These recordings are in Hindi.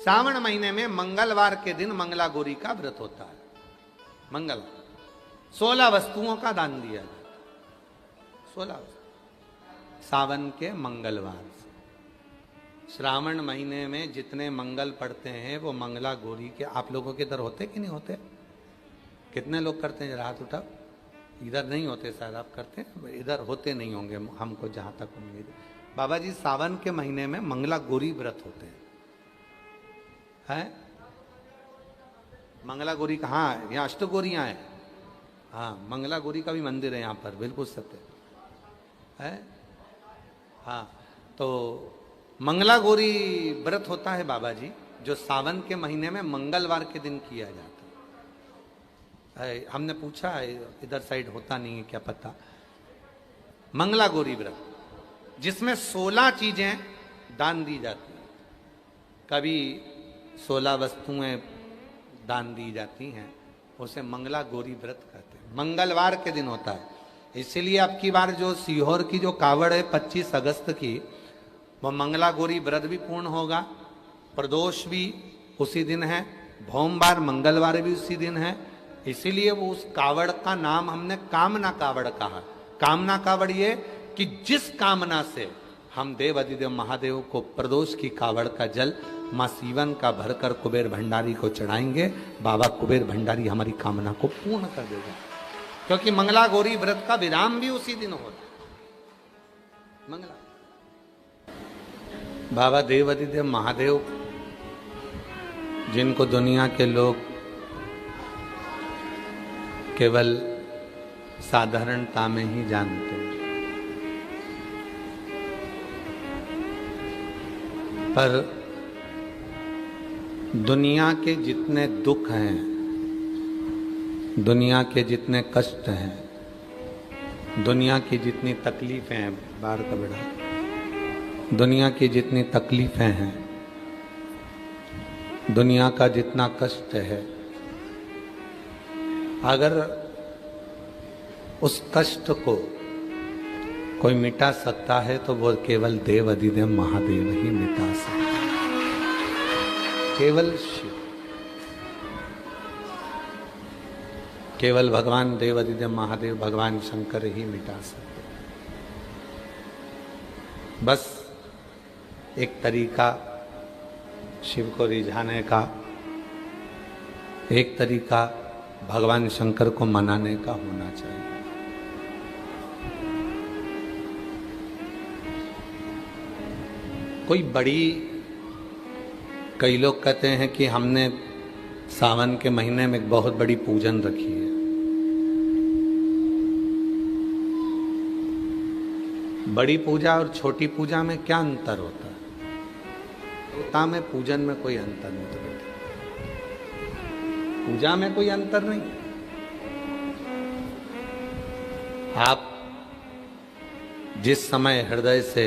श्रावण महीने में मंगलवार के दिन मंगला गौरी का व्रत होता है। मंगलवार 16 वस्तुओं का दान दिया जाता है। 16 सावन के मंगलवार से। श्रावण महीने में जितने मंगल पड़ते हैं वो मंगला गौरी के। आप लोगों के इधर होते कि नहीं होते? कितने लोग करते हैं? जरा हाथ उठाओ। इधर नहीं होते, शायद आप करते हैं, इधर होते नहीं होंगे, हमको जहां तक उम्मीद है। बाबा जी सावन के महीने में मंगला गौरी व्रत होते हैं। मंगला गौरी का, हाँ यहाँ अष्टगौरियां हैं। हाँ मंगला गौरी का भी मंदिर है यहाँ पर, बिल्कुल सत्य है। हाँ तो मंगला गौरी व्रत होता है बाबा जी, जो सावन के महीने में मंगलवार के दिन किया जाता है। हमने पूछा है, इधर साइड होता नहीं है क्या पता। मंगला गौरी व्रत जिसमें 16 चीजें दान दी जाती हैं। कभी 16 वस्तुएं दान दी जाती हैं, उसे मंगला गौरी व्रत कहते हैं। मंगलवार के दिन होता है, इसीलिए अब की बार जो सीहोर की जो कावड़ है 25 अगस्त की, वो मंगला गौरी व्रत भी पूर्ण होगा। प्रदोष भी उसी दिन है, भोमवार मंगलवार भी उसी दिन है। इसीलिए वो उस कावड़ का नाम हमने कामना कावड़ कहा। कामना कावड़ ये कि जिस कामना से हम देव अधिदेव महादेव को प्रदोष की कावड़ का जल माँ सीवन का भरकर कुबेर भंडारी को चढ़ाएंगे, बाबा कुबेर भंडारी हमारी कामना को पूर्ण कर देगा। क्योंकि मंगला गौरी व्रत का विराम भी उसी दिन होता है। मंगला बाबा देव अधिदेव महादेव, जिनको दुनिया के लोग केवल साधारणता में ही जानते हैं, पर दुनिया के जितने दुख हैं, दुनिया के जितने कष्ट हैं, दुनिया की जितनी तकलीफें हैं, बाहर का बेड़ा, दुनिया की जितनी तकलीफें हैं, दुनिया का जितना कष्ट है, अगर उस कष्ट को कोई मिटा सकता है तो वो केवल देव अधिदेव महादेव ही मिटा सकता है। केवल शिव, केवल भगवान देव अधिदेव महादेव, भगवान शंकर ही मिटा सकते हैं। बस एक तरीका शिव को रिझाने का, एक तरीका भगवान शंकर को मनाने का होना चाहिए। कोई बड़ी, कई लोग कहते हैं कि हमने सावन के महीने में एक बहुत बड़ी पूजन रखी है। बड़ी पूजा और छोटी पूजा में क्या अंतर होता है? देवता में पूजन में कोई अंतर नहीं होता, पूजा में कोई अंतर नहीं। आप जिस समय हृदय से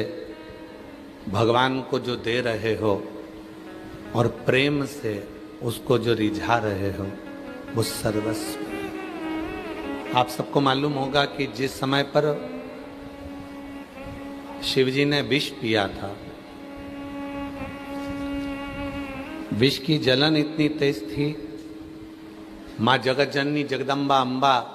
भगवान को जो दे रहे हो और प्रेम से उसको जो रिझा रहे हो, वो सर्वस्व है। आप सबको मालूम होगा कि जिस समय पर शिवजी ने विष पिया था, विष की जलन इतनी तेज थी, माँ जगत जननी जगदम्बा अम्बा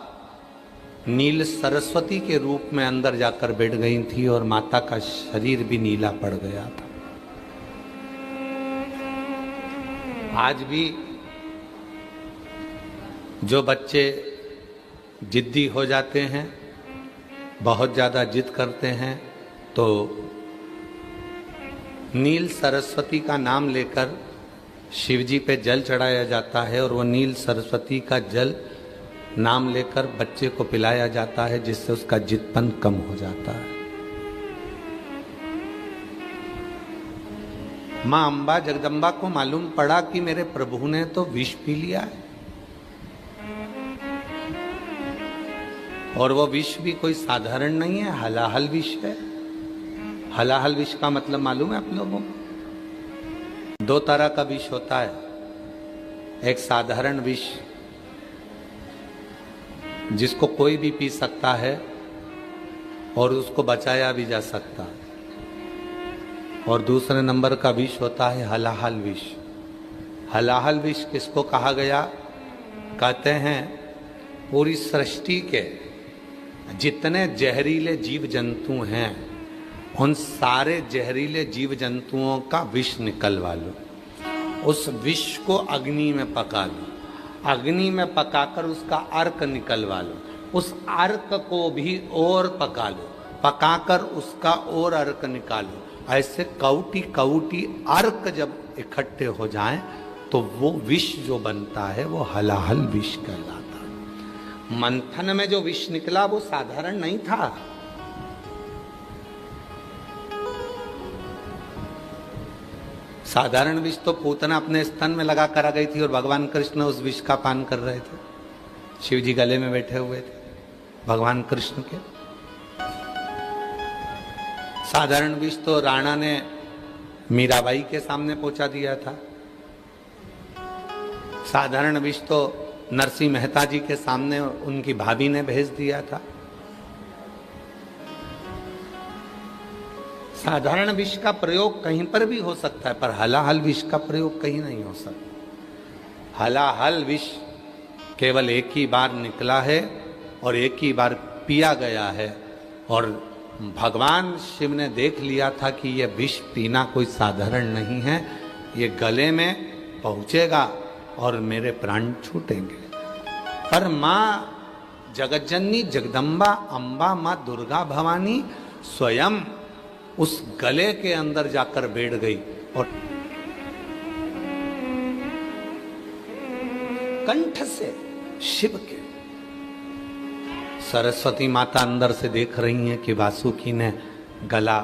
नील सरस्वती के रूप में अंदर जाकर बैठ गई थी और माता का शरीर भी नीला पड़ गया था। आज भी जो बच्चे जिद्दी हो जाते हैं, बहुत ज्यादा जिद करते हैं, तो नील सरस्वती का नाम लेकर शिवजी पे जल चढ़ाया जाता है और वो नील सरस्वती का जल नाम लेकर बच्चे को पिलाया जाता है, जिससे उसका जिदपन कम हो जाता है। मां अंबा जगदम्बा को मालूम पड़ा कि मेरे प्रभु ने तो विष पी लिया है, और वो विष भी कोई साधारण नहीं है, हलाहल विष है। हलाहल विष का मतलब मालूम है आप लोगों को? 2 तरह का विष होता है। एक साधारण विष जिसको कोई भी पी सकता है और उसको बचाया भी जा सकता है, और दूसरे नंबर का विष होता है हलाहल विष, हलाहल विष किसको कहा गया? कहते हैं पूरी सृष्टि के जितने जहरीले जीव जंतु हैं उन सारे जहरीले जीव जंतुओं का विष निकलवा लो, उस विष को अग्नि में पका लो, अग्नि में पकाकर उसका अर्क निकलवा लो, उस अर्क को भी और पका लो, पकाकर उसका और अर्क निकालो। ऐसे कौटी कौटी अर्क जब इकट्ठे हो जाएं तो वो विष जो बनता है वो हलाहल विष कहलाता है। मंथन में जो विष निकला वो साधारण नहीं था। साधारण विष तो पूतना अपने स्तन में लगा कर आ गई थी और भगवान कृष्ण उस विष का पान कर रहे थे। शिव जी गले में बैठे हुए थे भगवान कृष्ण के। साधारण विष तो राणा ने मीराबाई के सामने पहुंचा दिया था। साधारण विष तो नरसिंह मेहता जी के सामने उनकी भाभी ने भेज दिया था। साधारण विष का प्रयोग कहीं पर भी हो सकता है, पर हलाहल विष का प्रयोग कहीं नहीं हो सकता। हलाहल विष केवल एक ही बार निकला है और एक ही बार पिया गया है, और भगवान शिव ने देख लिया था कि यह विष पीना कोई साधारण नहीं है, ये गले में पहुंचेगा और मेरे प्राण छूटेंगे। पर माँ जगज्जननी जगदम्बा अम्बा माँ दुर्गा भवानी स्वयं उस गले के अंदर जाकर बैठ गई और कंठ से शिव के। सरस्वती माता अंदर से देख रही हैं कि वासुकी ने गला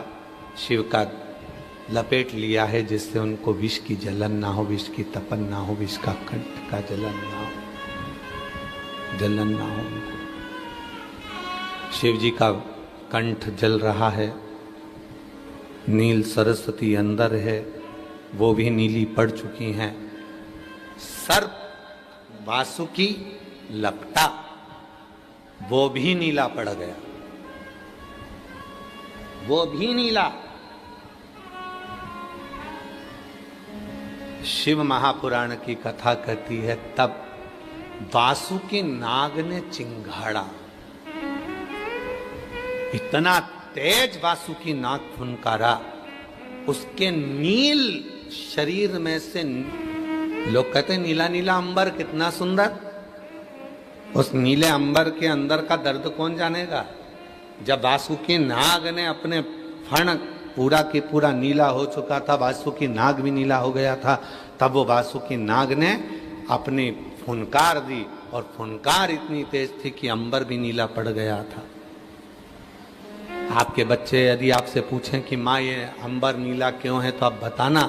शिव का लपेट लिया है, जिससे उनको विष की जलन ना हो, विष की तपन ना हो, विष का कंठ का जलन ना हो उनको। शिव जी का कंठ जल रहा है, नील सरस्वती अंदर है, वो भी नीली पड़ चुकी हैं। सर्प वासुकी लपटा, वो भी नीला पड़ गया, वो भी नीला। शिव महापुराण की कथा कहती है तब वासुकी नाग ने चिंगाड़ा, इतना तेज वासुकी नाग फुनकारा, उसके नील शरीर में से, लोग कहते हैं नीला नीला अंबर कितना सुंदर, उस नीले अंबर के अंदर का दर्द कौन जानेगा। जब वासुकी नाग ने अपने फण पूरा की पूरा नीला हो चुका था, वासुकी नाग भी नीला हो गया था, तब वो वासुकी नाग ने अपनी फुनकार दी और फुनकार इतनी तेज थी कि अंबर भी नीला पड़ गया था। आपके बच्चे यदि आपसे पूछें कि माँ ये अंबर नीला क्यों है, तो आप बताना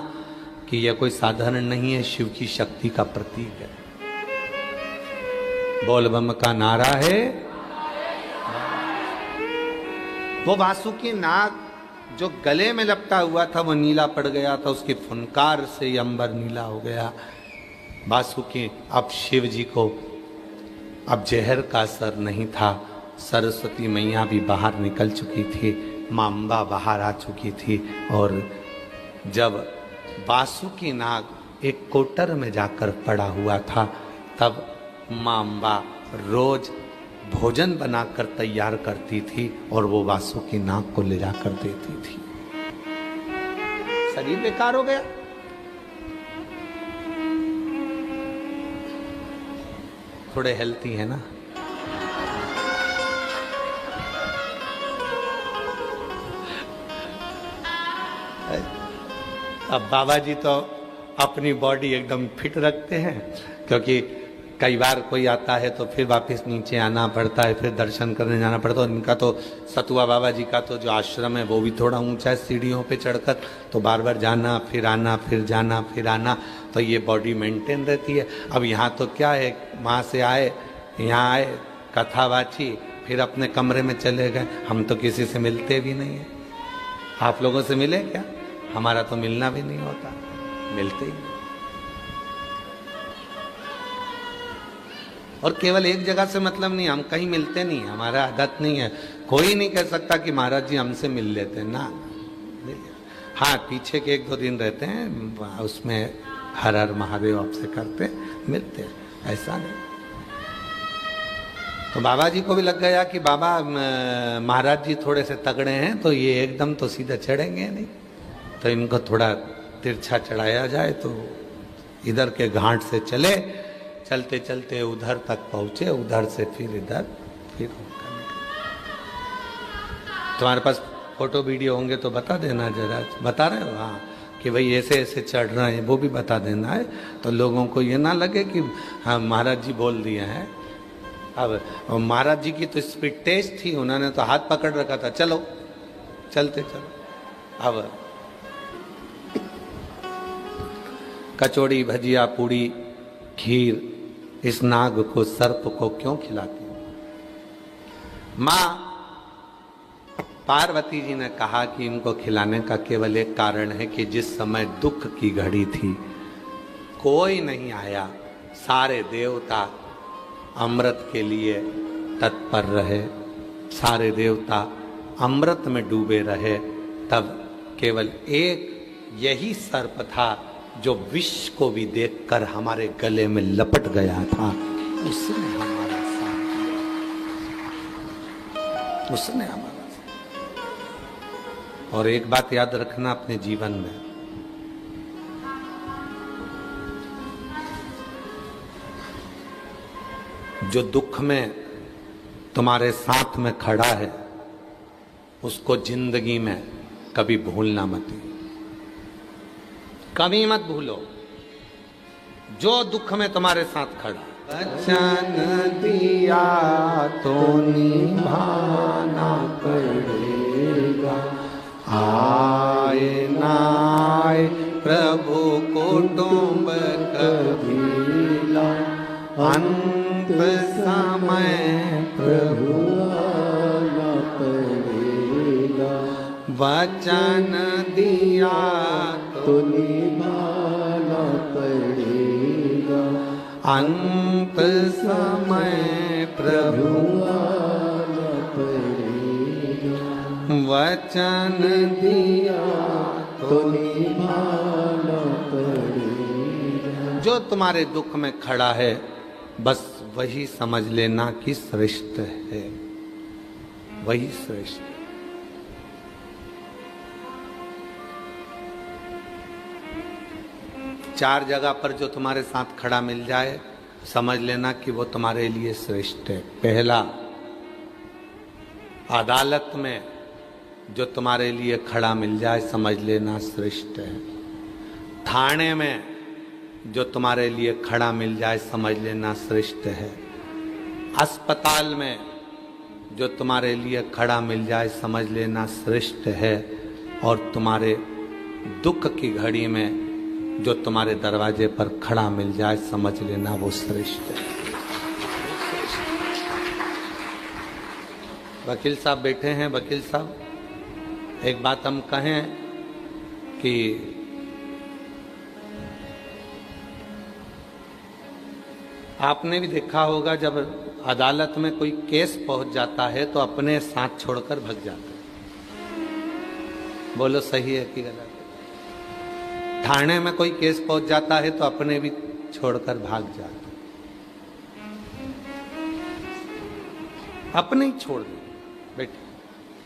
कि यह कोई साधारण नहीं है, शिव की शक्ति का प्रतीक है। बोल बम का नारा है। वो वासुकी नाग जो गले में लपटा हुआ था वो नीला पड़ गया था, उसकी फुनकार से ही अंबर नीला हो गया। वासुकी, अब शिव जी को अब जहर का असर नहीं था, सरस्वती मैया भी बाहर निकल चुकी थी, मां अम्बा बाहर आ चुकी थी, और जब वासुकी नाग एक कोटर में जाकर पड़ा हुआ था, तब मां अम्बा रोज भोजन बनाकर तैयार करती थी और वो वासुकी नाग को ले जाकर देती थी। शरीर बेकार हो गया। थोड़े हेल्थी है ना। अब बाबा जी तो अपनी बॉडी एकदम फिट रखते हैं, क्योंकि कई बार कोई आता है तो फिर वापस नीचे आना पड़ता है, फिर दर्शन करने जाना पड़ता है। और इनका तो सतुआ बाबा जी का तो जो आश्रम है वो भी थोड़ा ऊंचा है, सीढ़ियों पे चढ़कर, तो बार बार जाना फिर आना, फिर जाना फिर आना, तो ये बॉडी मेंटेन रहती है। अब यहाँ तो क्या है, वहाँ से आए, यहाँ आए, कथा बाची, फिर अपने कमरे में चले गए। हम तो किसी से मिलते भी नहीं है। आप लोगों से मिले क्या? हमारा तो मिलना भी नहीं होता, मिलते ही। और केवल एक जगह से मतलब नहीं, हम कहीं मिलते नहीं, हमारा आदत नहीं है। कोई नहीं कह सकता कि महाराज जी हमसे मिल लेते हैं ना। हाँ, पीछे के 1-2 दिन रहते हैं, उसमें हर हर महादेव आपसे करते मिलते, ऐसा नहीं। तो बाबा जी को भी लग गया कि बाबा महाराज जी थोड़े से तगड़े हैं, तो ये एकदम तो सीधा चढ़ेंगे नहीं, तो इनको थोड़ा तिरछा चढ़ाया जाए। तो इधर के घाट से चले, चलते चलते उधर तक पहुंचे, उधर से फिर इधर, फिर तुम्हारे पास फोटो वीडियो होंगे तो बता देना जरा, बता रहे हो? हाँ, कि भाई ऐसे ऐसे चढ़ रहे हैं, वो भी बता देना है, तो लोगों को ये ना लगे कि हाँ महाराज जी बोल दिए हैं। अब महाराज जी की तो स्पीड तेज थी, उन्होंने तो हाथ पकड़ रखा था, चलो चलते चलो। अब कचौड़ी, भजिया, पूड़ी, खीर इस नाग को, सर्प को क्यों खिलाती हो? माँ पार्वती जी ने कहा कि इनको खिलाने का केवल एक कारण है कि जिस समय दुख की घड़ी थी, कोई नहीं आया, सारे देवता अमृत के लिए तत्पर रहे, सारे देवता अमृत में डूबे रहे, तब केवल एक यही सर्प था जो विष को भी देखकर हमारे गले में लपट गया था। उसने हमारा साथ दिया, उसने हमारा साथ। और एक बात याद रखना अपने जीवन में, जो दुख में तुम्हारे साथ में खड़ा है उसको जिंदगी में कभी भूलना मत, कभी मत भूलो। जो दुख में तुम्हारे साथ खड़ा, वचन दिया तो निभाना पड़ेगा, आए ना आए प्रभु कुटुंब कबीला, अंत समय प्रभु आना पड़ेगा, वचन दिया तो निभाना पड़ेगा, अंत समय प्रभु आना पड़ेगा, वचन दिया तो निभाना पड़ेगा। जो तुम्हारे दुख में खड़ा है बस वही समझ लेना कि श्रेष्ठ है, वही श्रेष्ठ है। चार जगह पर जो तुम्हारे साथ खड़ा मिल जाए समझ लेना कि वो तुम्हारे लिए श्रेष्ठ है। पहला, अदालत में जो तुम्हारे लिए खड़ा मिल जाए समझ लेना श्रेष्ठ है। थाने में जो तुम्हारे लिए खड़ा मिल जाए समझ लेना श्रेष्ठ है। अस्पताल में जो तुम्हारे लिए खड़ा मिल जाए समझ लेना श्रेष्ठ है। और तुम्हारे दुख की घड़ी में जो तुम्हारे दरवाजे पर खड़ा मिल जाए समझ लेना वो श्रेष्ठ है। वकील साहब बैठे हैं। वकील साहब, एक बात हम कहें कि आपने भी देखा होगा जब अदालत में कोई केस पहुंच जाता है तो अपने साथ छोड़कर भाग जाते हैं। बोलो सही है कि गलत? थाने में कोई केस पहुंच जाता है तो अपने भी छोड़कर भाग जाते, अपने ही छोड़ दो बेटे।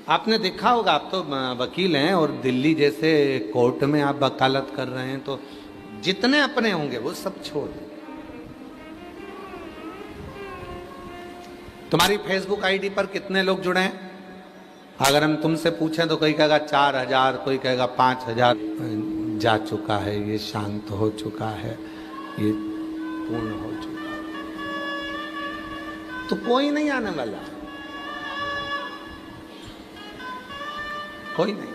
आपने देखा होगा, आप तो वकील हैं और दिल्ली जैसे कोर्ट में आप वकालत कर रहे हैं, तो जितने अपने होंगे वो सब छोड़ दो। तुम्हारी फेसबुक आईडी पर कितने लोग जुड़े हैं? अगर हम तुमसे पूछें तो कोई कहेगा 4000, कोई कहेगा 5000 जा चुका है, ये शांत हो चुका है, ये पूर्ण हो चुका है। तो कोई नहीं आने वाला, कोई नहीं।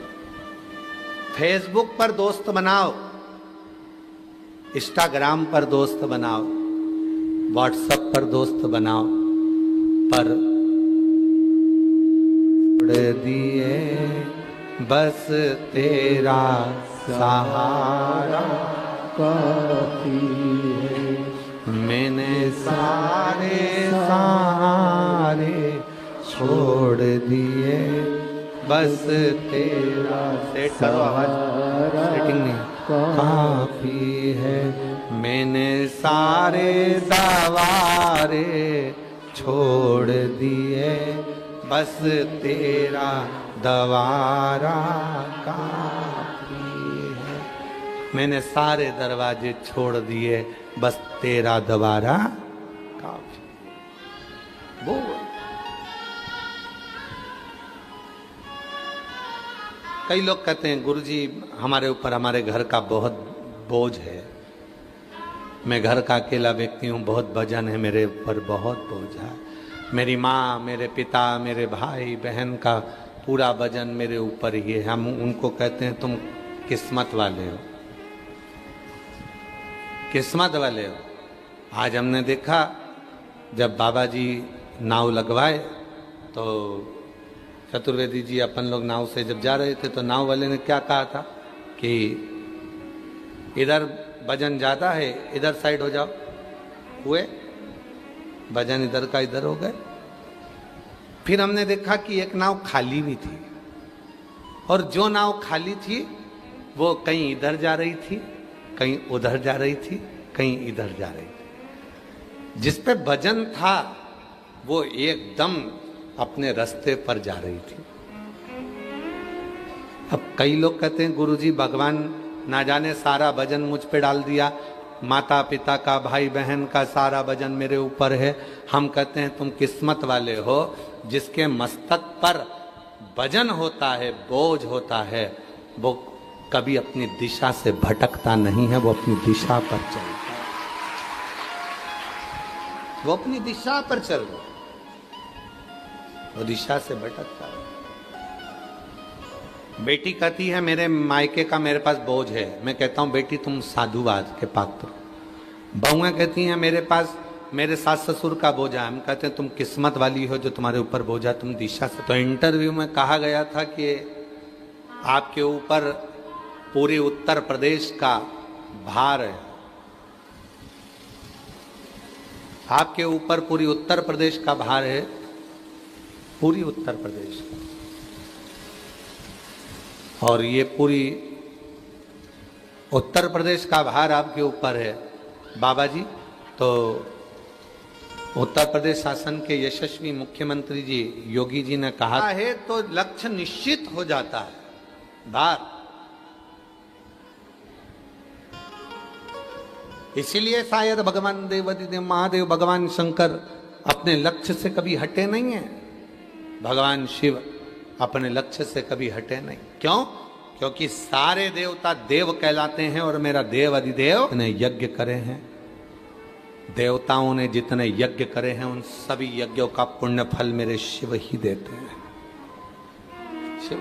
फेसबुक पर दोस्त बनाओ, इंस्टाग्राम पर दोस्त बनाओ, व्हाट्सएप पर दोस्त बनाओ, पर छोड़ दिए बस तेरा सहारा काफी है। मैंने सारे सहारे छोड़ दिए बस तेरा। सेट करो आवाज, सेटिंग नहीं। काफी है। मैंने सारे दवारे छोड़ दिए, बस तेरा दवारा काफी है। मैंने सारे दरवाजे छोड़ दिए, बस तेरा दवारा काफी। वो कई लोग कहते हैं गुरुजी हमारे ऊपर हमारे घर का बहुत बोझ है, मैं घर का अकेला व्यक्ति हूँ, बहुत वजन है मेरे ऊपर, बहुत बोझ है। मेरी माँ, मेरे पिता, मेरे भाई बहन का पूरा वजन मेरे ऊपर ही है। हम उनको कहते हैं तुम किस्मत वाले हो, किस्मत वाले हो। आज हमने देखा जब बाबा जी नाव लगवाए तो चतुर्वेदी जी अपन लोग नाव से जब जा रहे थे तो नाव वाले ने क्या कहा था कि इधर वजन ज़्यादा है, इधर साइड हो जाओ। हुए वजन इधर का इधर हो गए। फिर हमने देखा कि एक नाव खाली भी थी और जो नाव खाली थी वो कहीं इधर जा रही थी, कहीं उधर जा रही थी, कहीं इधर जा रही थी। जिस पे वजन था वो एकदम अपने रास्ते पर जा रही थी। अब कई लोग कहते हैं गुरुजी भगवान ना जाने सारा वजन मुझ पे डाल दिया, माता पिता का, भाई बहन का सारा वजन मेरे ऊपर है। हम कहते हैं तुम किस्मत वाले हो, जिसके मस्तक पर वजन होता है, बोझ होता है, वो कभी अपनी दिशा से भटकता नहीं है, वो अपनी दिशा पर चलता है, वो अपनी दिशा पर चल रहा है, वो दिशा से भटकता है। बेटी कहती है मेरे मायके का मेरे पास बोझ है, मैं कहता हूं बेटी तुम साधुवाद के पात्र। बहुएं कहती हैं मेरे पास मेरे सास ससुर का बोझा है, हम कहते हैं तुम किस्मत वाली हो जो तुम्हारे ऊपर बोझा, तुम दिशा से। तो इंटरव्यू में कहा गया था कि आपके ऊपर पूरे उत्तर प्रदेश का भार है, आपके ऊपर पूरी उत्तर प्रदेश का भार है, पूरी उत्तर प्रदेश का। और ये पूरी उत्तर प्रदेश का भार आपके ऊपर है बाबा जी। तो उत्तर प्रदेश शासन के यशस्वी मुख्यमंत्री जी योगी जी ने कहा है तो लक्ष्य निश्चित हो जाता है भार। इसीलिए शायद भगवान देवादिदेव महादेव भगवान शंकर अपने लक्ष्य से कभी हटे नहीं है, भगवान शिव अपने लक्ष्य से कभी हटे नहीं। क्यों? क्योंकि सारे देवता देव कहलाते हैं और मेरा देव अधिदेव ने यज्ञ करे हैं, देवताओं ने जितने यज्ञ करे हैं उन सभी यज्ञों का पुण्य फल मेरे शिव ही देते हैं। शिव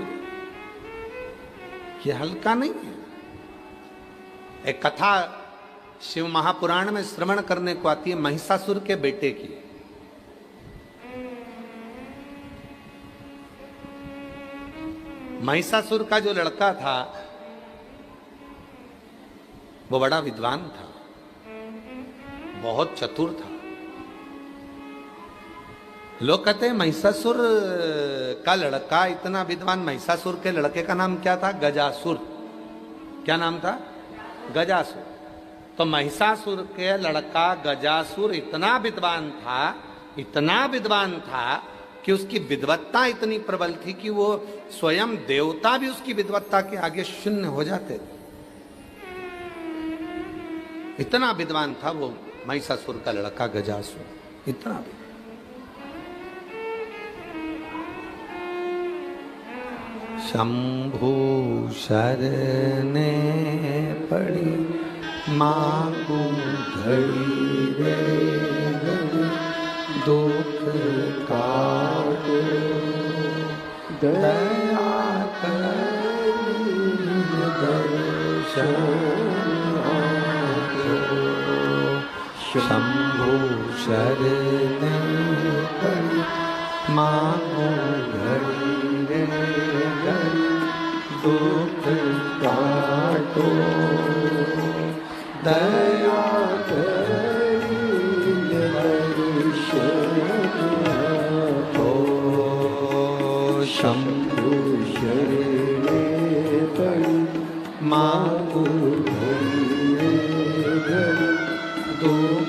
ये हल्का नहीं है। एक कथा शिव महापुराण में श्रवण करने को आती है महिषासुर के बेटे की। महिषासुर का जो लड़का था वो बड़ा विद्वान था, बहुत चतुर था। लोग कहते हैं महिषासुर का लड़का इतना विद्वान। महिषासुर के लड़के का नाम क्या था? गजासुर। क्या नाम था? गजासुर। तो महिषासुर के लड़का गजासुर इतना विद्वान था, इतना विद्वान था कि उसकी विद्वत्ता इतनी प्रबल थी कि वो स्वयं देवता भी उसकी विद्वत्ता के आगे शून्य हो जाते थे। इतना विद्वान था वो महिषासुर का लड़का गजासुर, इतना भी। शंभु शरणे पड़ी मांगू घड़ी रे दुख काटो दया करी दर्शन शंभु शरणे पड़ी मांगू घड़ी रे दुख काटो दया करी शंभु शरणे पड़ी मांगू तू